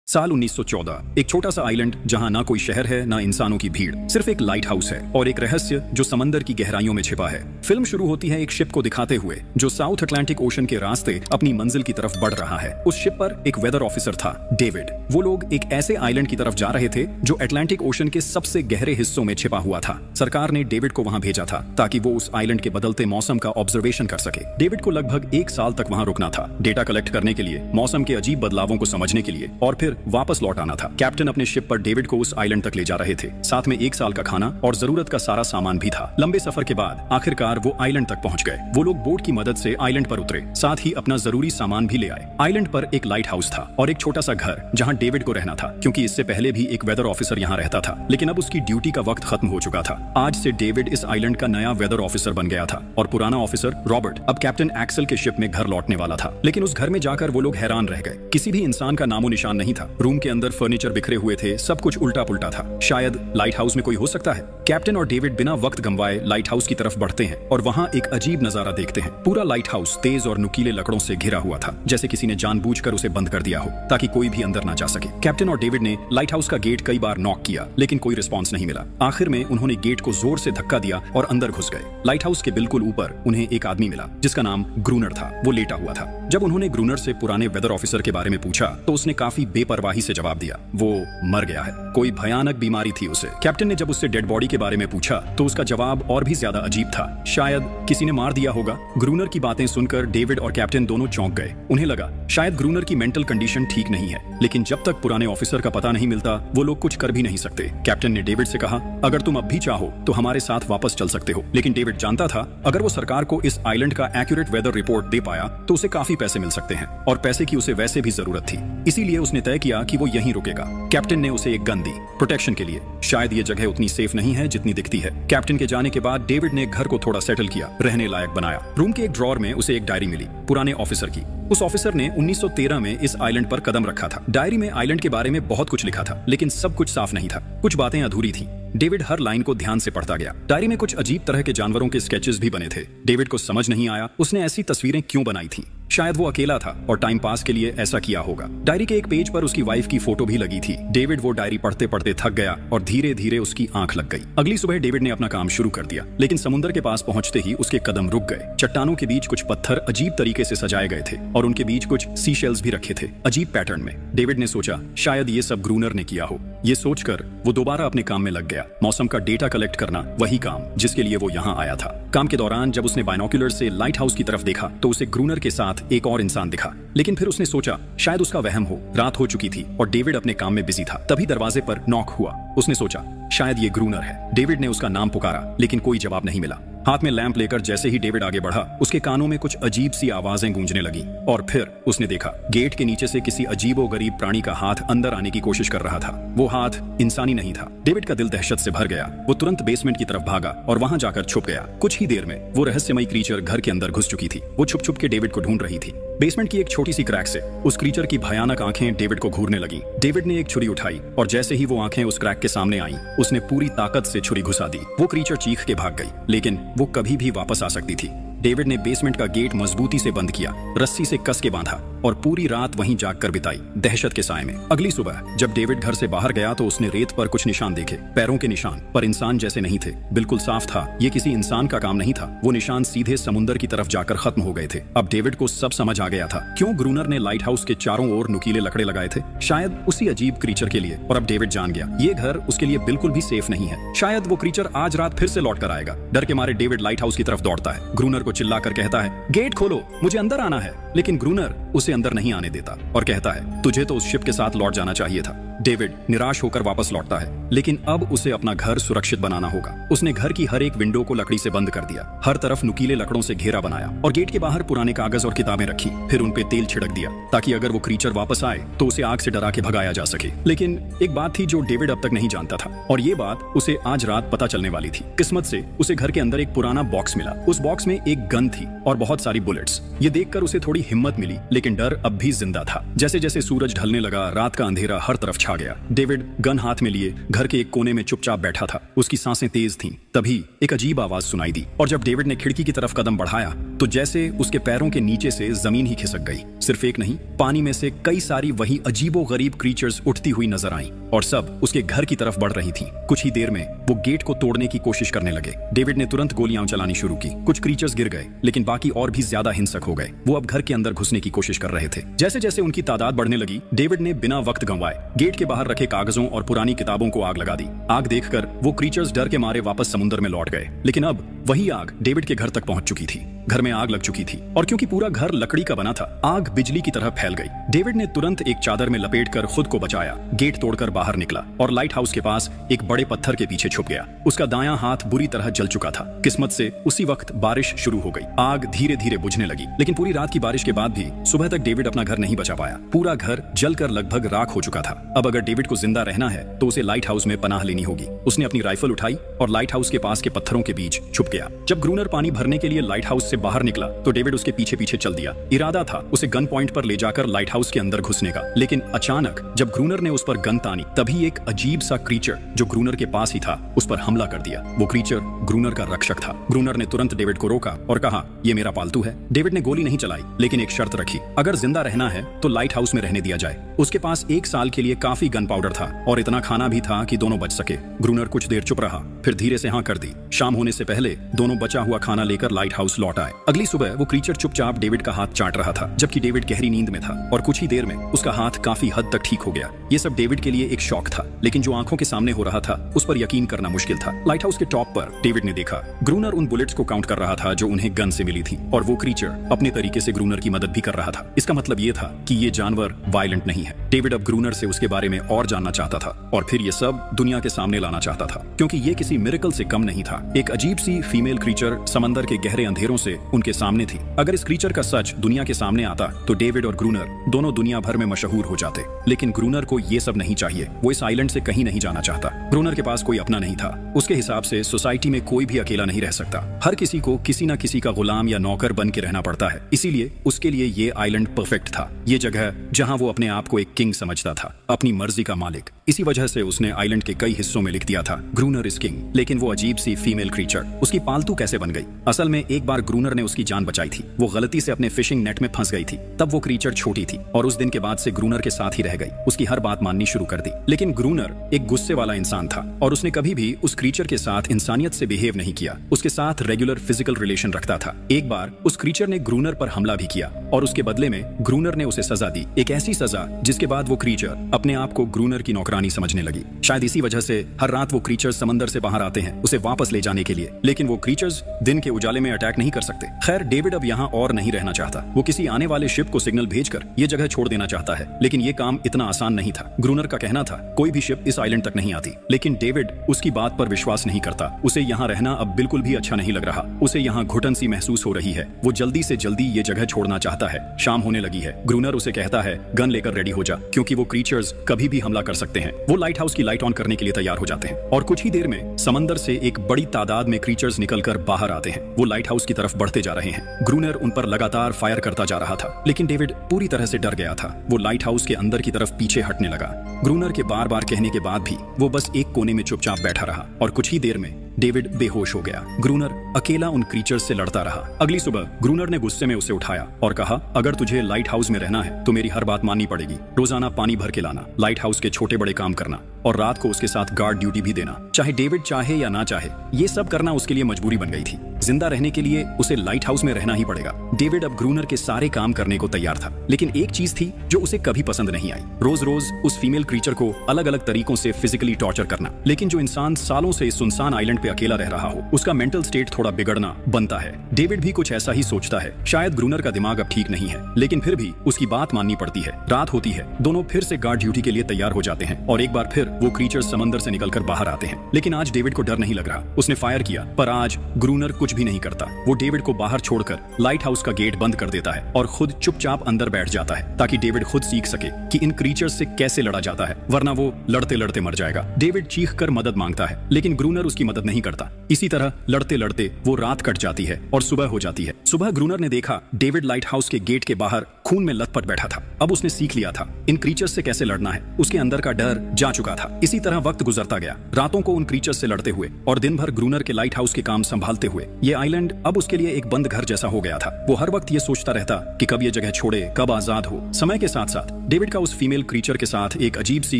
साल 1914, एक छोटा सा आइलैंड जहां ना कोई शहर है ना इंसानों की भीड़, सिर्फ एक लाइट हाउस है और एक रहस्य जो समंदर की गहराइयों में छिपा है। फिल्म शुरू होती है एक शिप को दिखाते हुए जो साउथ अटलांटिक ओशन के रास्ते अपनी मंजिल की तरफ बढ़ रहा है। उस शिप पर एक वेदर ऑफिसर था, डेविड। वो लोग एक ऐसे आइलैंड की तरफ जा रहे थे जो अटलांटिक ओशन के सबसे गहरे हिस्सों में छिपा हुआ था। सरकार ने डेविड को वहां भेजा था ताकि वो उस आइलैंड के बदलते मौसम का ऑब्जर्वेशन कर सके। डेविड को लगभग 1 साल तक वहां रुकना था, डेटा कलेक्ट करने के लिए, मौसम के अजीब बदलावों को समझने के लिए और फिर वापस लौट आना था। कैप्टन अपने शिप पर डेविड को उस आइलैंड तक ले जा रहे थे, साथ में 1 साल का खाना और जरूरत का सारा सामान भी था। लंबे सफर के बाद आखिरकार वो आइलैंड तक पहुंच गए। वो लोग बोट की मदद से आइलैंड पर उतरे, साथ ही अपना जरूरी सामान भी ले आए। आइलैंड पर एक लाइट हाउस था और एक छोटा सा घर जहां डेविड को रहना था, क्योंकि इससे पहले भी एक वेदर ऑफिसर यहाँ रहता था, लेकिन अब उसकी ड्यूटी का वक्त खत्म हो चुका था। आज से डेविड इस आइलैंड का नया वेदर ऑफिसर बन गया था और पुराना ऑफिसर रॉबर्ट अब कैप्टन एक्सेल के शिप में घर लौटने वाला था। लेकिन उस घर में जाकर वो लोग हैरान रह गए। किसी भी इंसान का नामो निशान नहीं था। रूम के अंदर फर्नीचर बिखरे हुए थे, सब कुछ उल्टा पुल्टा था। शायद लाइट हाउस में कोई हो सकता है। कैप्टन और डेविड बिना वक्त गंवाए लाइट हाउस की तरफ बढ़ते हैं और वहां एक अजीब नजारा देखते हैं। पूरा लाइट हाउस तेज और नुकीले लकड़ों से घिरा हुआ था, जैसे किसी ने जानबूझकर उसे बंद कर दिया हो ताकि कोई भी अंदर ना जा सके। कैप्टन और डेविड ने लाइट हाउस का गेट कई बार नॉक किया, लेकिन कोई रिस्पॉन्स नहीं मिला। आखिर में उन्होंने गेट को जोर से धक्का दिया और अंदर घुस गए। लाइट हाउस के बिल्कुल ऊपर उन्हें एक आदमी मिला जिसका नाम ग्रूनर था। वो लेटा हुआ था। जब उन्होंने ग्रूनर से पुराने वेदर ऑफिसर के बारे में पूछा तो उसने काफी बेपरवाही से जवाब दिया, वो मर गया है, कोई भयानक बीमारी थी उसे। कैप्टन ने जब उससे डेड बॉडी के बारे में पूछा तो उसका जवाब और भी ज्यादा अजीब था, शायद किसी ने मार दिया होगा। ग्रूनर की बातें सुनकर डेविड और कैप्टन दोनों चौंक गए। उन्हें लगा शायद ग्रूनर की मेंटल कंडीशन ठीक नहीं है, लेकिन जब तक पुराने ऑफिसर का पता नहीं मिलता वो लोग कुछ कर भी नहीं सकते। कैप्टन ने डेविड से कहा, अगर तुम अब भी चाहो तो हमारे साथ वापस चल सकते हो। लेकिन डेविड जानता था अगर वो सरकार को इस आइलैंड का एक्यूरेट वेदर रिपोर्ट दे पाया तो उसे काफी पैसे मिल सकते हैं और पैसे की उसे वैसे भी जरूरत थी। इसीलिए उसने तय किया कि वो यहीं रुकेगा। कैप्टन ने उसे एक गन दी प्रोटेक्शन के लिए। शायद ये जगह उतनी सेफ नहीं है जितनी दिखती है। कैप्टन के जाने के बाद डेविड ने घर को थोड़ा सेटल किया, रहने लायक बनाया। रूम के एक ड्रॉअर में उसे एक डायरी मिली पुराने ऑफिसर की। उस ऑफिसर ने 1913 में इस आइलैंड पर कदम रखा था। डायरी में आइलैंड के बारे में बहुत कुछ लिखा था, लेकिन सब कुछ साफ नहीं था। कुछ बातें अधूरी थी। डेविड हर लाइन को ध्यान से पढ़ता गया। डायरी में कुछ अजीब तरह के जानवरों के स्केचेस भी बने थे। डेविड को समझ नहीं आया उसने ऐसी तस्वीरें क्यों बनाई थी। शायद वो अकेला था और टाइम पास के लिए ऐसा किया होगा। डायरी के एक पेज पर उसकी वाइफ की फोटो भी लगी थी। डेविड वो डायरी पढ़ते पढ़ते थक गया और धीरे धीरे उसकी आंख लग गई। अगली सुबह डेविड ने अपना काम शुरू कर दिया, लेकिन समुद्र के पास पहुंचते ही उसके कदम रुक गए। चट्टानों के बीच कुछ पत्थर अजीब तरीके से सजाए गए थे और उनके बीच कुछ सी शेल्स भी रखे थे, अजीब पैटर्न में। डेविड ने सोचा शायद ये सब ग्रूनर ने किया हो। ये सोचकर वो दोबारा अपने काम में लग गया। मौसम का डेटा कलेक्ट करना, वही काम जिसके लिए वो यहाँ आया था। काम के दौरान जब उसने बाइनोक्यूलर से लाइट हाउस की तरफ देखा तो उसे ग्रूनर के साथ एक और इंसान दिखा, लेकिन फिर उसने सोचा शायद उसका वहम हो। रात हो चुकी थी और डेविड अपने काम में बिजी था। तभी दरवाजे पर नॉक हुआ। उसने सोचा शायद ये ग्रूनर है। डेविड ने उसका नाम पुकारा, लेकिन कोई जवाब नहीं मिला। हाथ में लैंप लेकर जैसे ही डेविड आगे बढ़ा उसके कानों में कुछ अजीब सी आवाजें गूंजने लगी और फिर उसने देखा गेट के नीचे से किसी अजीबोगरीब प्राणी का हाथ अंदर आने की कोशिश कर रहा था। वो हाथ इंसानी नहीं था। डेविड का दिल दहशत से भर गया। वो तुरंत बेसमेंट की तरफ भागा और वहां जाकर छुप गया। कुछ ही देर में वो रहस्यमयी क्रीचर घर के अंदर घुस चुकी थी। वो छुप छुप के डेविड को ढूंढ रही थी। बेसमेंट की एक छोटी सी क्रैक से उस क्रीचर की भयानक आंखें डेविड को घूरने लगी। डेविड ने एक छुरी उठाई और जैसे ही वो आंखें उस क्रैक के सामने आईं, उसने पूरी ताकत से छुरी घुसा दी। वो क्रीचर चीख के भाग गई, लेकिन वो कभी भी वापस आ सकती थी। डेविड ने बेसमेंट का गेट मजबूती से बंद किया, रस्सी से कस के बांधा और पूरी रात वहीं जागकर बिताई, दहशत के साए में। अगली सुबह जब डेविड घर से बाहर गया तो उसने रेत पर कुछ निशान देखे, पैरों के निशान, पर इंसान जैसे नहीं थे। बिल्कुल साफ था ये किसी इंसान का काम नहीं था। वो निशान सीधे समुद्र की तरफ जाकर खत्म हो गए थे। अब डेविड को सब समझ आ गया था क्यों ग्रूनर ने लाइट हाउस के चारों ओर नुकीले लकड़े लगाए थे, शायद उसी अजीब क्रीचर के लिए। और अब डेविड जान गया ये घर उसके लिए बिल्कुल भी सेफ नहीं है। शायद वो क्रीचर आज रात फिर से लौट कर आएगा। डर के मारे डेविड लाइट हाउस की तरफ दौड़ता है। ग्रूनर को चिल्लाकर कहता है, गेट खोलो, मुझे अंदर आना है। लेकिन ग्रूनर उसे अंदर नहीं आने देता और कहता है, तुझे तो उस शिप के साथ लौट जाना चाहिए था। डेविड निराश होकर वापस लौटता है, लेकिन अब उसे अपना घर सुरक्षित बनाना होगा। उसने घर की हर एक विंडो को लकड़ी से बंद कर दिया, हर तरफ नुकीले लकड़ों से घेरा बनाया और गेट के बाहर पुराने कागज और किताबें रखी। फिर उन पे तेल छिड़क दिया ताकि अगर वो क्रीचर वापस आए तो उसे आग से डरा के भगाया जा सके। लेकिन एक बात थी जो डेविड अब तक नहीं जानता था और ये बात उसे आज रात पता चलने वाली थी। किस्मत से उसे घर के अंदर एक पुराना बॉक्स मिला। उस बॉक्स में एक गन थी और बहुत सारी बुलेट्स। ये देखकर उसे थोड़ी हिम्मत मिली, लेकिन डर अब भी जिंदा था। जैसे जैसे सूरज ढलने लगा, रात का अंधेरा हर तरफ छा गया। डेविड गन हाथ में लिए घर के एक कोने में चुपचाप बैठा था। उसकी सांसें तेज थीं। तभी एक अजीब आवाज सुनाई दी और जब डेविड ने खिड़की की तरफ कदम बढ़ाया तो जैसे उसके पैरों के नीचे से जमीन ही खिसक गई। सिर्फ एक नहीं, पानी में से कई सारी वही अजीबोगरीब क्रीचर्स उठती हुई नजर आईं और सब उसके घर की तरफ बढ़ रही थीं। कुछ ही देर में वो गेट को तोड़ने की कोशिश करने लगे। डेविड ने तुरंत गोलियां चलानी शुरू की। कुछ क्रीचर्स गिर गए, लेकिन बाकी और भी ज्यादा हिंसक हो गए। वो अब घर के अंदर घुसने की कोशिश कर रहे थे। जैसे जैसे उनकी तादाद बढ़ने लगी, डेविड ने बिना वक्त गंवाए गेट के बाहर रखे कागजों और पुरानी किताबों को आग लगा दी। आग देखकर वो क्रीचर्स डर के मारे वापस समुद्र में लौट गए, लेकिन अब वही आग डेविड के घर तक पहुंच चुकी थी। घर में आग लग चुकी थी और क्योंकि पूरा घर लकड़ी का बना था, आग बिजली की तरह फैल गई। डेविड ने तुरंत एक चादर में लपेटकर खुद को बचाया, गेट तोड़कर बाहर निकला और लाइट हाउस के पास एक बड़े पत्थर के पीछे छुप गया। उसका दायां हाथ बुरी तरह जल चुका था। किस्मत से उसी वक्त बारिश शुरू हो गई। आग धीरे धीरे बुझने लगी, लेकिन पूरी रात की बारिश के बाद भी सुबह तक डेविड अपना घर नहीं बचा पाया। पूरा घर जलकर लगभग राख हो चुका था। अब अगर डेविड को जिंदा रहना है तो उसे लाइट हाउस में पनाह लेनी होगी। उसने अपनी राइफल उठाई और लाइट हाउस के पास के पत्थरों के बीच छुप गया। जब ग्रूनर पानी भरने के लिए लाइट हाउस से बाहर निकला तो डेविड उसके पीछे पीछे चल दिया। इरादा था उसे गन पॉइंट पर ले जाकर लाइट हाउस के अंदर घुसने का, लेकिन अचानक जब ग्रूनर ने उस पर गन तानी, तभी एक अजीब सा क्रीचर जो ग्रूनर के पास ही था उस पर हमला कर दिया। वो क्रीचर ग्रूनर का रक्षक था। ग्रूनर ने तुरंत डेविड को रोका और कहा, ये मेरा पालतू है। डेविड ने गोली नहीं चलाई, लेकिन एक शर्त रखी, अगर जिंदा रहना है तो लाइट हाउस में रहने दिया जाए। उसके पास 1 साल के लिए काफी गन पाउडर था और इतना खाना भी था कि दोनों बच सके। ग्रूनर कुछ देर चुप रहा, फिर धीरे से हाँ कर दी। शाम होने से पहले दोनों बचा हुआ खाना लेकर लाइट हाउस लौट आए। अगली सुबह वो क्रीचर चुपचाप डेविड का हाथ चाट रहा था, जबकि डेविड गहरी नींद में था और कुछ ही देर में उसका हाथ काफी हद तक ठीक हो गया। ये सब डेविड के लिए एक शौक था, लेकिन जो आंखों के सामने हो रहा था उस पर यकीन करना मुश्किल था। लाइट हाउस के टॉप पर डेविड ने देखा ग्रूनर उन बुलेट्स को काउंट कर रहा था जो उन्हें गन से मिली थी, और वो क्रीचर अपने तरीके से ग्रूनर की मदद भी कर रहा था। इसका मतलब ये था कि ये जानवर वायलेंट नहीं है। डेविड अब ग्रूनर से उसके बारे में और जानना चाहता था और फिर ये सब दुनिया के सामने लाना चाहता था, क्योंकि ये किसी मिरेकल से कम नहीं था। एक अजीब सी फीमेल क्रीचर समंदर के गहरे अंधेरों से उनके सामने थी। अगर इस क्रीचर का सच दुनिया के सामने आता तो डेविड और ग्रूनर दोनों दुनिया भर में मशहूर हो जाते, लेकिन ग्रूनर को ये सब नहीं चाहिए। वो इस आइलैंड से कहीं नहीं जाना चाहता। ग्रूनर के पास कोई अपना नहीं था। उसके हिसाब से सोसाइटी में कोई भी अकेला नहीं रह सकता। हर किसी को किसी न किसी का गुलाम या नौकर बन के रहना पड़ता है। इसीलिए उसके लिए ये आइलैंड परफेक्ट था। ये जगह जहां वो अपने आप को एक किंग समझता था, अपनी मर्जी का मालिक। इसी वजह से उसने आइलैंड के कई हिस्सों में लिख दिया था, ग्रूनर इज किंग। लेकिन वो अजीब सी फीमेल क्रीचर उसकी पालतू कैसे बन गई? असल में एक बार ग्रूनर ने उसकी जान बचाई थी। वो गलती से अपने फिशिंग नेट में फंस गई थी। तब वो क्रीचर छोटी थी और उस दिन के बाद से ग्रूनर के साथ ही रह गई। उसकी हर बात माननी शुरू कर दी। लेकिन ग्रूनर एक गुस्से वाला इंसान था और उसने कभी भी उस क्रीचर के साथ इंसानियत से बिहेव नहीं किया। उसके साथ रेगुलर फिजिकल रिलेशन रखता था। एक बार उस क्रीचर ने ग्रूनर पर हमला भी किया और उसके बदले में ग्रूनर ने उसे सजा दी, एक ऐसी सजा जिसके बाद वो क्रीचर अपने आप को ग्रूनर की नौकरानी समझने लगी। शायद इसी वजह से हर रात वो क्रीचर्स समंदर से बाहर आते हैं उसे वापस ले जाने के लिए, लेकिन वो क्रीचर्स दिन के उजाले में अटैक नहीं कर सकते। खैर, डेविड अब यहाँ और नहीं रहना चाहता। वो किसी आने वाले शिप को सिग्नल भेजकर ये जगह छोड़ देना चाहता है, लेकिन ये काम इतना आसान नहीं था। ग्रूनर का कहना था कोई भी शिप इस आइलैंड तक नहीं आती, लेकिन डेविड उसकी बात पर विश्वास नहीं करता। उसे यहाँ रहना अब बिल्कुल भी अच्छा नहीं लग रहा। उसे यहाँ घुटन सी महसूस हो रही है। वो जल्दी से जल्दी ये जगह छोड़ना चाहता है। शाम होने लगी है। ग्रूनर उसे कहता है गन लेकर रेडी हो जा, क्योंकि वो क्रीचर्स कभी भी हमला कर सकते हैं। वो लाइट हाउस की लाइट ऑन करने के लिए तैयार हो जाते हैं और कुछ ही देर में समंदर से एक बड़ी तादाद में क्रीचर्स निकलकर बाहर आते हैं। वो लाइट हाउस की तरफ बढ़ते जा रहे हैं। ग्रूनर उन पर लगातार फायर करता जा रहा था, लेकिन डेविड पूरी तरह से डर गया था। वो लाइट हाउस के अंदर की तरफ पीछे हटने लगा। ग्रूनर के बार बार कहने के बाद भी वो बस एक कोने में चुपचाप बैठा रहा और कुछ ही देर में डेविड बेहोश हो गया। ग्रूनर अकेला उन क्रीचर्स से लड़ता रहा। अगली सुबह ग्रूनर ने गुस्से में उसे उठाया और कहा, अगर तुझे लाइट हाउस में रहना है तो मेरी हर बात माननी पड़ेगी। रोजाना पानी भर के लाना, लाइट हाउस के छोटे बड़े काम करना और रात को उसके साथ गार्ड ड्यूटी भी देना। चाहे डेविड चाहे या ना चाहे, ये सब करना उसके लिए मजबूरी बन गई थी। जिंदा रहने के लिए उसे लाइट हाउस में रहना ही पड़ेगा। डेविड अब ग्रूनर के सारे काम करने को तैयार था, लेकिन एक चीज थी जो उसे कभी पसंद नहीं आई, रोज रोज उस फीमेल क्रीचर को अलग अलग तरीकों से फिजिकली टॉर्चर करना। लेकिन जो इंसान सालों से इस सुनसान आइलैंड पे अकेला रह रहा हो, उसका मेंटल स्टेट थोड़ा बिगड़ना बनता है। डेविड भी कुछ ऐसा ही सोचता है। शायद ग्रूनर का दिमाग अब ठीक नहीं है, लेकिन फिर भी उसकी बात माननी पड़ती है। रात होती है। दोनों फिर से गार्ड ड्यूटी के लिए तैयार हो जाते हैं और एक बार फिर वो क्रीचर्स समंदर से निकलकर बाहर आते हैं। लेकिन आज डेविड को डर नहीं लग रहा। उसने फायर किया, पर आज ग्रूनर कुछ भी नहीं करता। वो डेविड को बाहर छोड़कर लाइट हाउस का गेट बंद कर देता है और खुद चुपचाप अंदर बैठ जाता है, ताकि डेविड खुद सीख सके कि इन क्रीचर्स से कैसे लड़ा जाता है, वरना वो लड़ते लड़ते मर जाएगा। डेविड चीख कर मदद मांगता है, लेकिन ग्रूनर उसकी मदद नहीं करता। इसी तरह लड़ते लड़ते वो रात कट जाती है और सुबह हो जाती है। सुबह ग्रूनर ने देखा डेविड लाइट हाउस के गेट के बाहर खून में लथपथ बैठा था। अब उसने सीख लिया था इन क्रीचर्स से कैसे लड़ना है। उसके अंदर का डर जा चुका था। इसी तरह वक्त गुजरता गया, रातों को उन क्रीचर्स से लड़ते हुए और दिन भर ग्रूनर के लाइट हाउस के काम संभालते हुए। ये आइलैंड अब उसके लिए एक बंद घर जैसा हो गया था। वो हर वक्त ये सोचता रहता कि कब ये जगह छोड़े, कब आजाद हो। समय के साथ साथ डेविड का उस फीमेल क्रीचर के साथ एक अजीब सी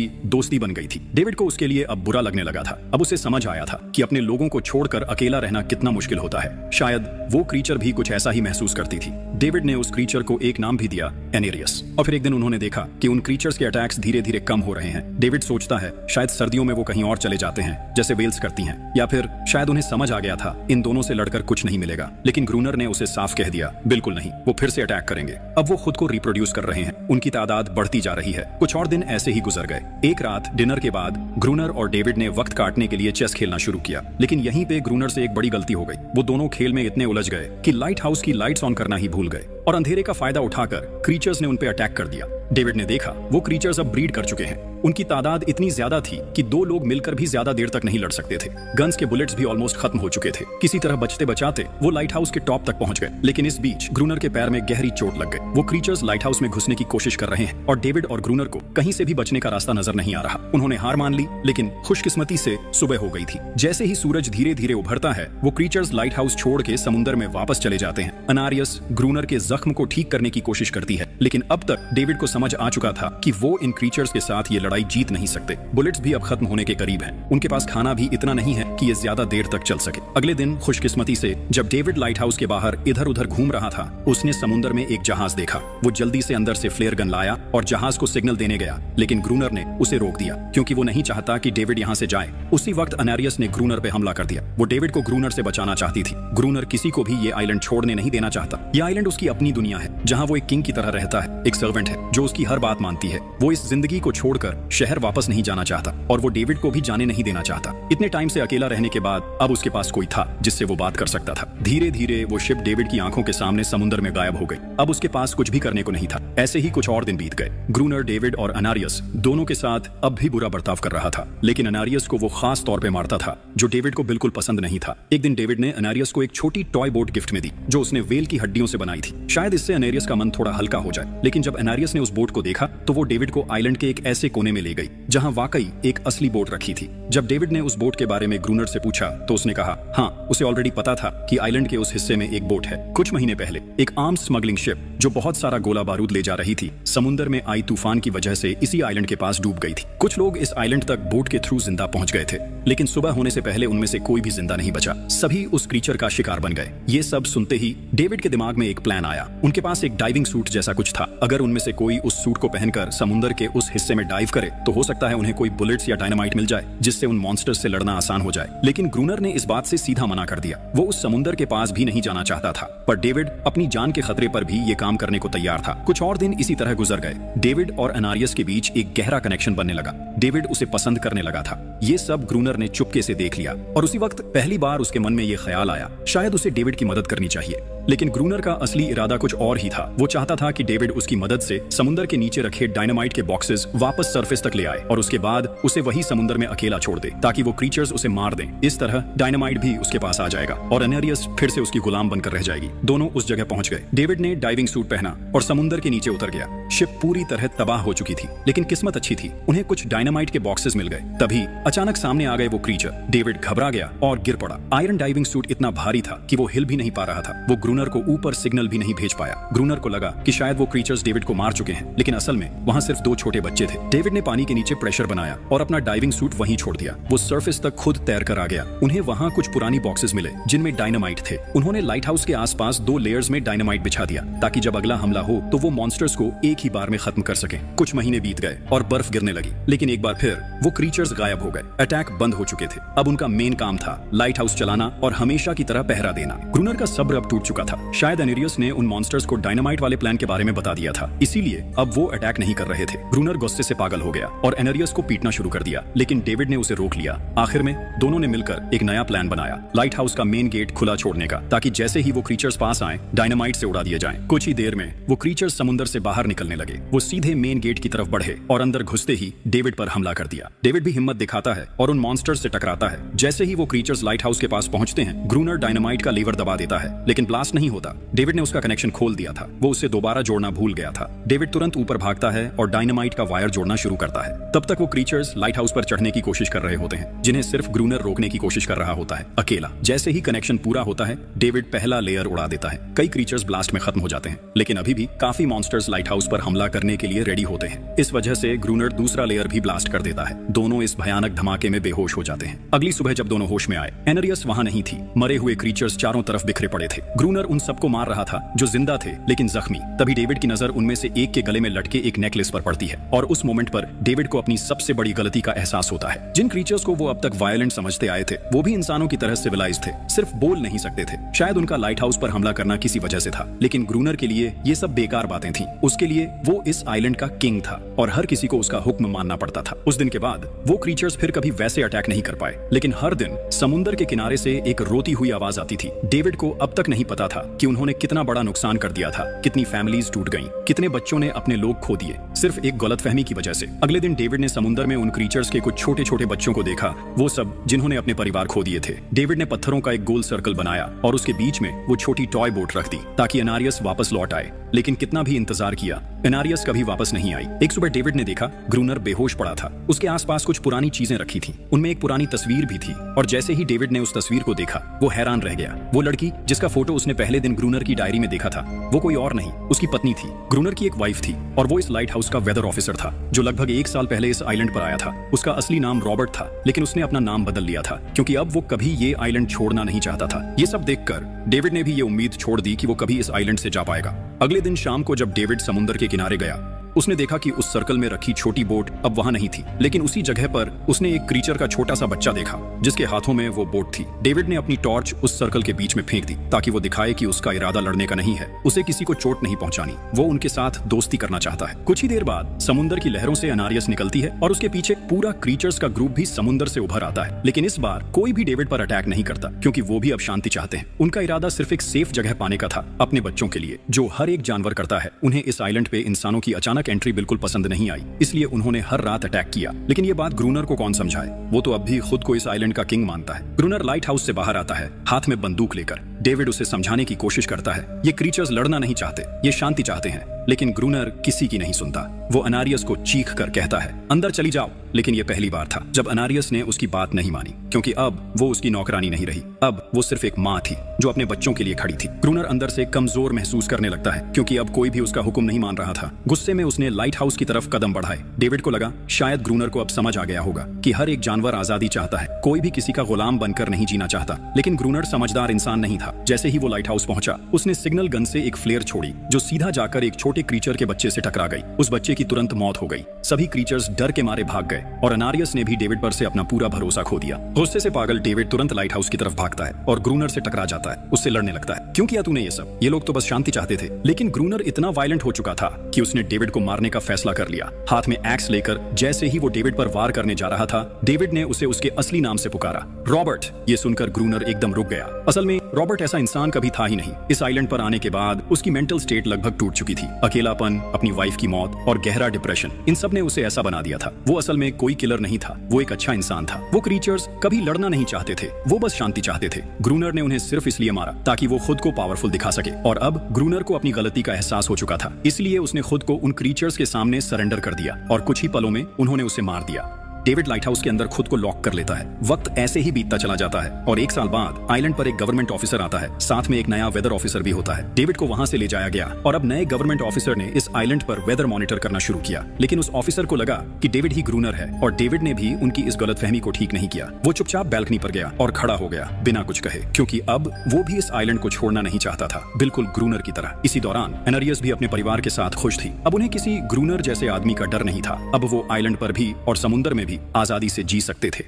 दोस्ती बन गई थी। डेविड को उसके लिए अब बुरा लगने लगा था। अब उसे समझ आया था कि अपने लोगों को छोड़कर अकेला रहना कितना मुश्किल होता है। शायद वो क्रीचर भी कुछ ऐसा ही महसूस करती थी। डेविड ने उस क्रीचर को एक नाम भी दिया, एनेरियस। और फिर एक दिन उन्होंने देखा कि उन क्रीचर्स के अटैक्स धीरे धीरे कम हो रहे हैं। डेविड सोचता है शायद सर्दियों में वो कहीं और चले जाते हैं जैसे वेल्स करती हैं, या फिर शायद उन्हें समझ आ गया था इन दोनों से लड़कर कुछ नहीं मिलेगा। लेकिन ग्रूनर ने उसे साफ कह दिया, बिल्कुल नहीं, वो फिर से अटैक करेंगे। अब वो खुद को रिप्रोड्यूस कर रहे हैं, उनकी तादाद बढ़ती जा रही है। कुछ और दिन ऐसे ही गुजर गए। एक रात डिनर के बाद ग्रूनर और डेविड ने वक्त काटने के लिए चेस खेलना शुरू किया। लेकिन यहीं पे ग्रूनर से एक बड़ी गलती हो गई। वो दोनों खेल में इतने उलझ गए कि लाइट हाउस की लाइट्स ऑन करना ही भूल गए और अंधेरे का फायदा उठाकर क्रीचर्स ने उन पे अटैक कर दिया। डेविड ने देखा वो क्रीचर्स अब ब्रीड कर चुके हैं। उनकी तादाद इतनी ज्यादा थी कि दो लोग मिलकर भी ज्यादा देर तक नहीं लड़ सकते थे। गन्स के बुलेट्स भी ऑलमोस्ट खत्म हो चुके थे। किसी तरह बचते बचाते वो लाइट हाउस के टॉप तक पहुंच गए। लेकिन इस बीच ग्रूनर के पैर में गहरी चोट लग गई। वो क्रीचर्स लाइट हाउस में घुसने की कोशिश कर रहे हैं और डेविड और ग्रूनर को कहीं से भी बचने का रास्ता नजर नहीं आ रहा। उन्होंने हार मान ली, लेकिन खुशकिस्मती से सुबह हो गई थी। जैसे ही सूरज धीरे धीरे उभरता है, वो क्रीचर्स लाइट हाउस छोड़ के समुद्र में वापस चले जाते हैं। अनारियस ग्रूनर के जख्म को ठीक करने की कोशिश करती है, लेकिन अब तक डेविड को समझ आ चुका था कि वो इन क्रीचर्स के साथ ये लड़ाई जीत नहीं सकते। बुलेट्स भी अब खत्म होने के करीब हैं। उनके पास खाना भी इतना नहीं है कि ये ज्यादा देर तक चल सके। अगले दिन खुशकिस्मती से जब डेविड लाइट हाउस के बाहर इधर उधर घूम रहा था, उसने समुद्र में एक जहाज देखा। वो जल्दी से अंदर से फ्लेयर गन लाया और जहाज को सिग्नल देने गया, लेकिन ग्रूनर ने उसे रोक दिया क्योंकि वो नहीं चाहता कि डेविड यहाँ से जाए। उसी वक्त अनारियस ने ग्रूनर पे हमला कर दिया। वो डेविड को ग्रूनर से बचाना चाहती थी। ग्रूनर किसी को भी ये आइलैंड छोड़ने नहीं देना चाहता। ये आइलैंड उसकी अपनी दुनिया है, जहाँ वो एक किंग की तरह रहता है, एक सर्वेंट है जो उसकी हर बात मानती है। वो इस जिंदगी को छोड़कर शहर वापस नहीं जाना चाहता और वो डेविड को भी जाने नहीं देना चाहता। इतने टाइम से अकेला रहने के बाद अब उसके पास कोई था जिससे वो बात कर सकता था। धीरे धीरे वो शिप डेविड की आंखों के सामने समुद्र में गायब हो गई। अब उसके पास कुछ भी करने को नहीं था। ऐसे ही कुछ और दिन बीत गए। ग्रूनर, डेविड और अनारियस दोनों के साथ अब भी बुरा बर्ताव कर रहा था, लेकिन अनारियस को वो खास तौर पे मारता था जो डेविड को बिल्कुल पसंद नहीं था। एक दिन डेविड ने अनारियस को एक छोटी टॉय बोट गिफ्ट में दी जो उसने वेल की हड्डियों से बनाई थी। शायद इससे अनारियस का मन थोड़ा हल्का हो जाए। लेकिन जब अनारियस ने उस बोट को देखा तो वो डेविड को आइलैंड के एक ऐसे कोने में ले गई जहां वाकई एक असली बोट रखी थी। जब डेविड ने उस बोट के बारे में ग्रूनर से पूछा तो उसने कहा हाँ, उसे ऑलरेडी पता था कि आइलैंड के उस हिस्से में एक बोट है। कुछ महीने पहले एक आर्म्स स्मगलिंग शिप जो बहुत सारा गोला बारूद ले जा रही थी, समुद्र में आई तूफान की वजह से इसी आइलैंड के पास डूब गई थी। कुछ लोग इस आइलैंड तक बोट के थ्रू जिंदा पहुंच गए थे, लेकिन सुबह होने से पहले उनमें से कोई भी जिंदा नहीं बचा। सभी उस क्रीचर का शिकार बन गए। ये सब सुनते ही डेविड के दिमाग में एक प्लान आया। उनके पास एक डाइविंग सूट जैसा कुछ था। अगर उनमें से कोई उस सूट को पहनकर समुद्र के उस हिस्से में डाइव करे तो हो सकता है उन्हें कोई बुलेट्स या डायनामाइट मिल जाए जिससे उन मॉन्स्टर्स से लड़ना आसान हो जाए। लेकिन ग्रूनर ने इस बात से सीधा मना कर दिया। वो उस समुद्र के पास भी नहीं जाना चाहता था, पर डेविड अपनी जान के खतरे पर भी ये काम करने को तैयार था। कुछ और दिन इसी तरह गुजर गए। डेविड और अनारियस के बीच एक गहरा कनेक्शन बनने लगा। डेविड उसे पसंद करने लगा था। ये सब ग्रूनर ने चुपके से देख लिया और उसी वक्त पहली बार उसके मन में ये ख्याल आया शायद उसे डेविड की मदद करनी चाहिए। लेकिन ग्रूनर का असली इरादा कुछ और ही था। वो चाहता था कि डेविड उसकी मदद से समुद्र के नीचे रखे डायनामाइट के बॉक्सेस वापस सरफेस तक ले आए और उसके बाद उसे वही समुद्र में अकेला छोड़ दे ताकि वो क्रीचर्स उसे मार दें। इस तरह डायनामाइट भी उसके पास आ जाएगा और अनेरियस फिर से उसकी गुलाम बनकर रह जाएगी। दोनों उस जगह पहुंच गए। डेविड ने डाइविंग सूट पहना और समुद्र के नीचे उतर गया। शिप पूरी तरह तबाह हो चुकी थी, लेकिन किस्मत अच्छी थी, उन्हें कुछ डायनामाइट के बॉक्सेस मिल गए। तभी अचानक सामने आ गए वो क्रीचर। डेविड घबरा गया और गिर पड़ा। आयरन डाइविंग सूट इतना भारी था कि वो हिल भी नहीं पा रहा था। वो ग्रूनर को ऊपर सिग्नल भी नहीं भेज पाया। ग्रूनर को लगा कि शायद वो क्रीचर्स डेविड को मार चुके हैं, लेकिन असल में वहां सिर्फ दो छोटे बच्चे थे। डेविड ने पानी के नीचे प्रेशर बनाया और अपना डाइविंग सूट वहीं छोड़ दिया। वो सरफेस तक खुद तैर कर आ गया। उन्हें वहां कुछ पुरानी बॉक्सेस मिले जिनमें डायनामाइट थे। उन्होंने लाइट हाउस के आसपास 2 लेयर्स में डायनामाइट बिछा दिया ताकि जब अगला हमला हो तो वो मॉन्स्टर्स को एक ही बार में खत्म कर सके। कुछ महीने बीत गए और बर्फ गिरने लगी, लेकिन एक बार फिर वो क्रीचर्स गायब हो गए। अटैक बंद हो चुके थे। अब उनका मेन काम था लाइट हाउस चलाना और हमेशा की तरह पहरा देना। ग्रूनर का सब्र अब टूट चुका था। शायद अनेरियस ने उन मॉन्स्टर्स को डायनामाइट वाले प्लान के बारे में बता दिया था, इसीलिए अब वो अटैक नहीं कर रहे थे। ग्रूनर गुस्से से पागल हो गया और एनेरियस को पीटना शुरू कर दिया, लेकिन डेविड ने उसे रोक लिया। आखिर में दोनों ने मिलकर एक नया प्लान बनाया, लाइट हाउस का मेन गेट खुला छोड़ने का, ताकि जैसे ही वो क्रीचर्स पास आए डायनामाइट से उड़ा दिए जाएं। कुछ ही देर में वो क्रीचर्स समुद्र से बाहर निकलने लगे। वो सीधे मेन गेट की तरफ बढ़े और अंदर घुसते ही डेविड पर हमला कर दिया। डेविड भी हिम्मत दिखाता है और उन मॉन्स्टर्स से टकराता है। जैसे ही वो क्रीचर्स लाइट हाउस के पास पहुंचते हैं, ग्रूनर डायनामाइट का लीवर दबा देता है, लेकिन ब्लास्ट ब्लास्ट नहीं होता, डेविड ने उसका कनेक्शन खोल दिया था। वो उससे दोबारा जोड़ना भूल गया था। डेविड तुरंत ऊपर भागता है और डायनामाइट का वायर जोड़ना शुरू करता है। तब तक वो क्रीचर्स लाइट हाउस पर चढ़ने की कोशिश कर रहे होते हैं, जिन्हें सिर्फ ग्रूनर रोकने की कोशिश कर रहा होता है, अकेला। जैसे ही कनेक्शन पूरा होता है, डेविड पहला लेयर उड़ा देता है। कई क्रीचर्स ब्लास्ट में खत्म हो जाते हैं, लेकिन अभी भी काफी मॉन्स्टर्स लाइट हाउस पर हमला करने के लिए रेडी होते हैं। इस वजह से ग्रूनर दूसरा लेयर भी ब्लास्ट कर देता है। दोनों इस भयानक धमाके में बेहोश हो जाते हैं। अगली सुबह जब दोनों होश में आए, एनरियस वहां नहीं थी। मरे हुए क्रीचर्स चारों तरफ बिखरे पड़े थे। ग्रूनर उन सबको मार रहा था जो जिंदा थे लेकिन जख्मी। तभी डेविड की नजर उनमें से एक के गले में लटके एक नेकलेस पर पड़ती है और उस मोमेंट पर डेविड को अपनी सबसे बड़ी गलती का एहसास होता है। जिन क्रीचर्स को वो अब तक वायलेंट समझते आए थे, वो भी इंसानों की तरह सिविलाइज थे, सिर्फ बोल नहीं सकते थे। शायद उनका लाइट हाउस पर हमला करना किसी वजह से था, लेकिन ग्रूनर के लिए ये सब बेकार बातें थीं। उसके लिए वो इस आइलैंड का किंग था और हर किसी को उसका हुक्म मानना पड़ता था। उस दिन के बाद वो क्रीचर्स फिर कभी वैसे अटैक नहीं कर पाए, लेकिन हर दिन समुंदर के किनारे से एक रोती हुई आवाज आती थी। डेविड को अब तक नहीं पता था कि उन्होंने कितना बड़ा नुकसान कर दिया था, कितनी फैमिलीज टूट गईं, कितने बच्चों ने अपने लोग खो दिए, सिर्फ एक गलतफहमी की वजह से। अगले दिन डेविड ने समुंदर में उन क्रीचर्स के कुछ छोटे छोटे बच्चों को देखा, वो सब जिन्होंने अपने परिवार खो दिए थे। डेविड ने पत्थरों का एक गोल सर्कल बनाया और उसके बीच में वो छोटी टॉय बोट रख दी ताकि एनारियस वापस लौट आए, लेकिन कितना भी इंतजार किया, एनारियस कभी वापस नहीं आई। एक सुबह डेविड ने देखा ग्रूनर बेहोश पड़ा था। उसके आसपास कुछ पुरानी चीजें रखी थीं, उनमें एक पुरानी तस्वीर भी थी, और जैसे ही डेविड ने उस तस्वीर को देखा, वो हैरान रह गया। वो लड़की जिसका फोटो उसने पहले दिन ग्रूनर की डायरी में देखा था, वो कोई और नहीं, उसकी पत्नी थी। ग्रूनर की एक वाइफ थी और वो इस लाइट हाउस का वेदर ऑफिसर था जो लगभग 1 साल पहले इस आइलैंड पर आया था। उसका असली नाम रॉबर्ट था, लेकिन उसने अपना नाम बदल लिया था क्योंकि अब वो कभी ये आइलैंड छोड़ना नहीं चाहता था। ये सब देखकर डेविड ने भी ये उम्मीद छोड़ दी कि वो कभी इस आइलैंड से जा पाएगा। अगले दिन शाम को जब डेविड समुंदर के किनारे गया, उसने देखा कि उस सर्कल में रखी छोटी बोट अब वहां नहीं थी, लेकिन उसी जगह पर उसने एक क्रीचर का छोटा सा बच्चा देखा जिसके हाथों में वो बोट थी। डेविड ने अपनी टॉर्च उस सर्कल के बीच में फेंक दी ताकि वो दिखाए कि उसका इरादा लड़ने का नहीं है, उसे किसी को चोट नहीं पहुंचानी, वो उनके साथ दोस्ती करना चाहता है। कुछ ही देर बाद समुंदर की लहरों से एनारियस निकलती है और उसके पीछे पूरा क्रीचर्स का ग्रुप भी समुंदर से उभर आता है, लेकिन इस बार कोई भी डेविड पर अटैक नहीं करता क्योंकि वो भी अब शांति चाहते हैं। उनका इरादा सिर्फ एक सेफ जगह पाने का था, अपने बच्चों के लिए, जो हर एक जानवर करता है। उन्हें इस आइलैंड पे इंसानों की अचानक एंट्री बिल्कुल पसंद नहीं आई, इसलिए उन्होंने हर रात अटैक किया। लेकिन ये बात ग्रूनर को कौन समझाए, वो तो अब भी खुद को इस आइलैंड का किंग मानता है। ग्रूनर लाइट हाउस से बाहर आता है, हाथ में बंदूक लेकर। डेविड उसे समझाने की कोशिश करता है, ये क्रीचर्स लड़ना नहीं चाहते, ये शांति चाहते हैं, लेकिन ग्रूनर किसी की नहीं सुनता। वो एनारियस को चीख कर कहता है, अंदर चली जाओ। लेकिन ये पहली बार था जब एनारियस ने उसकी बात नहीं मानी, क्योंकि अब वो उसकी नौकरानी नहीं रही, अब वो सिर्फ एक माँ थी जो अपने बच्चों के लिए खड़ी थी। ग्रूनर अंदर से कमजोर महसूस करने लगता है क्योंकि अब कोई भी उसका हुक्म नहीं मान रहा था। गुस्से में उसने लाइट हाउस की तरफ कदम बढ़ाए। डेविड को लगा शायद ग्रूनर को अब समझ आ गया होगा कि हर एक जानवर आजादी चाहता है, कोई भी किसी का गुलाम बनकर नहीं जीना चाहता। लेकिन ग्रूनर समझदार इंसान नहीं था। जैसे ही वो लाइट हाउस पहुंचा, उसने सिग्नल गन से एक फ्लेयर छोड़ी जो सीधा जाकर एक छोटे क्रीचर के बच्चे से टकरा गई। उस बच्चे की तुरंत मौत हो गई। सभी क्रीचर्स डर के मारे भाग गए और एनारियस ने भी डेविड पर से अपना पूरा भरोसा खो दिया। गुस्से से पागल डेविड तुरंत लाइट हाउस की तरफ भागता है और ग्रूनर से टकरा जाता है, उससे लड़ने लगता है। क्यों किया तूने ये सब? ये लोग तो बस शांति चाहते थे। लेकिन ग्रूनर इतना वायलेंट हो चुका था कि उसने डेविड को मारने का फैसला कर लिया। हाथ में एक्स लेकर जैसे ही वो डेविड पर वार करने जा रहा था, डेविड ने उसे उसके असली नाम से पुकारा, रॉबर्ट। ये सुनकर ग्रूनर एकदम रुक गया। असल में रॉबर्ट ऐसा इंसान कभी था ही नहीं। इस आइलैंड पर आने के बाद उसकी मेंटल स्टेट लगभग टूट चुकी थी। अकेलापन, अपनी वाइफ की मौत और गहरा डिप्रेशन, इन सब ने उसे ऐसा बना दिया था। वो असल में कोई किलर नहीं था, वो एक अच्छा इंसान था। वो क्रीचर्स कभी लड़ना नहीं चाहते थे, वो बस शांति चाहते थे। ग्रूनर ने उन्हें सिर्फ इसलिए मारा ताकि वो खुद को पावरफुल दिखा सके, और अब ग्रूनर को अपनी गलती का एहसास हो चुका था, इसलिए उसने खुद को उन क्रीचर्स के सामने सरेंडर कर दिया और कुछ ही पलों में उन्होंने उसे मार दिया। डेविड लाइट हाउस के अंदर खुद को लॉक कर लेता है। वक्त ऐसे ही बीतता चला जाता है और 1 साल बाद आइलैंड पर एक गवर्नमेंट ऑफिसर आता है, साथ में एक नया वेदर ऑफिसर भी होता है। डेविड को वहां से ले जाया गया और अब नए गवर्नमेंट ऑफिसर ने इस आइलैंड पर वेदर मॉनिटर करना शुरू किया। लेकिन उस ऑफिसर को लगा कि डेविड ही ग्रूनर है और डेविड ने भी उनकी इस गलतफहमी को ठीक नहीं किया। वो चुपचाप बैल्कनी पर गया और खड़ा हो गया बिना कुछ कहे, क्योंकि अब वो भी इस आइलैंड को छोड़ना नहीं चाहता था, बिल्कुल ग्रूनर की तरह। इसी दौरान एनारियस भी अपने परिवार के साथ खुश थी। अब उन्हें किसी ग्रूनर जैसे आदमी का डर नहीं था। अब वो आइलैंड पर भी और समुद्र में भी आजादी से जी सकते थे।